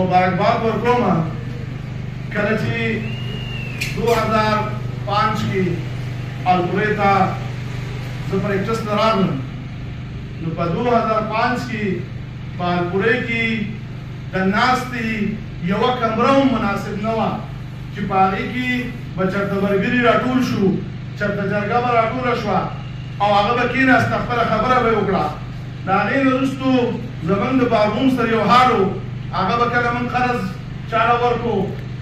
مبارکباد ورکوم کله چې 2005 کې الپورې ته زه پریکټس ته راغلم نو په 2005 کې په الپورې کې د ناستې یوه کمره هم مناسب نه وه چې په هغې کې به چېرته ملګري راټول شو چېرته جرګه به راټوله شوه او هغه به کېناسته خپله خبره به یې وکړه د هغې نه وروستو زموږ د باغوم سره یو حال و هغه به کله موږ قرض چاله ورکو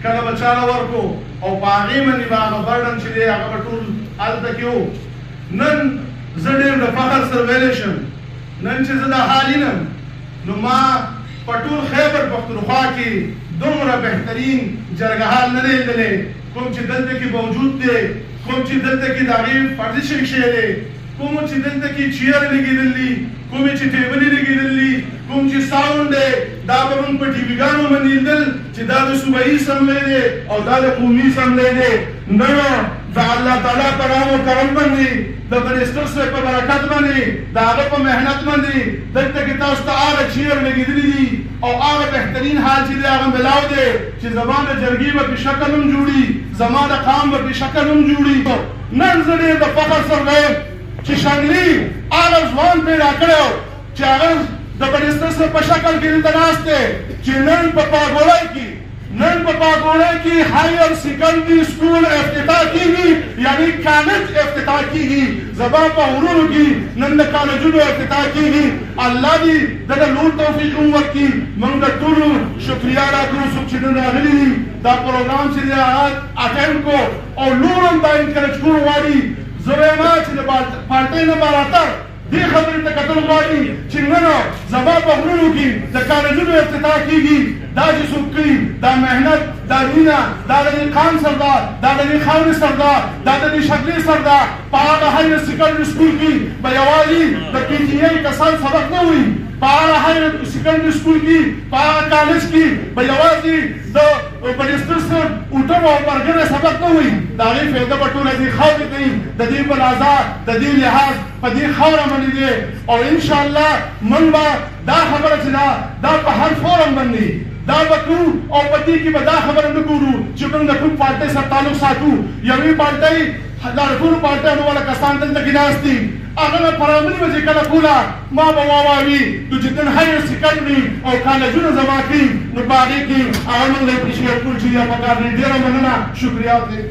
کله به چاله ورکو او په هغې باندې به هغه برډن چې دی هغه به ټول هلته کې و نن زه ډېر د فخر سره ویلی شم نن چې زه دا حال ینم نو ما په ټول خیبر پښتونخوا کې دومره بهترین جرګهال نه دی لیدلی کوم چې دلته کې موجود دی کوم چې دلته کې د هغې فرضي شیشې دی کوم چې دلته کې چیر لګېدل دي کومې چې ټیبلې لګېدل دي کوم چې ساونډ دی دا به موږ په ټي ویګانو باندې لیدل چې دا د صوبایي اسمبلی دی او دا د قومي اسمبلی دی نه د الله تعالی په رحم و کرم باندې د منسټر صاحب په برکت باندې د هغه په محنت باندې دلته کې تاسو ته هغه چیر لګېدلي دي او هغه بهترین حال چې دی هغه ملاو دی چې زما د جرګې به په شکل هم جوړي زما د قام به په شکل هم جوړي نن زه ډېر د فخر سره وایم چې شانګلي هغه ځوان پیدا کړی چې هغه د منسټر صاحب په شکل کې دلته ناست دی چې نن په پاګوړی کې نن په پاګوړی کې هایر سیکنډري سکول افتتاح کېږي یعنې کالج افتتاح کېږي زما په غرونو کې نن د کالجونو افتتاح کېږي الله دې دغه لوړ توفیق هم ورکړي موږ د ټولو شکریا ادا کوو څوک چې نن راغلي دي دا پروګرام چې دی هغه اټینډ کو او نور هم دا انکریج کول غواړي زه وایم چې د پارټۍ نه براتر دې خبرې ته کتل غواړي چې نن زما په غرونو کې د کالجونو افتتاح کېږي دا چې څوک کوي دا محنت دا مینه دا د دې قام سردار دا د دې خاورې سردار دا د دې شکلې سردار په هغه هایر سیکنډري سکول کې به یوازې د پي ټي آی کسان سبق نه وایي په هغه هایر سیکنډري سکول کې په هغه کالج کې به یوازې د منسټر صاحب اوټم او ملګری سبق نه وایي د هغې فایده به ټوله دې خاورې کوي د دې په لحاظه د دې لحاظ په دې خاوره باندې دی او انشاءالله موږ به دا خبره چې دا په هر فورم باندې دا به کوو او په دې کې به دا خبره نه ګورو چې موږ د کوم پارټۍ سره تعلق ساتو یوې پارټۍ دا د ټولو پارټیانو والا کسان دلته کې ناست دي هغه به پرامني به چې کله کوله ما به واوروي نو چې نن هایر سیکنډري او کالجونه زما کوي نو په هغې کې هغه موږ له اپریشیټ کول چې یا پکار دی ډېره مننه شکریا دی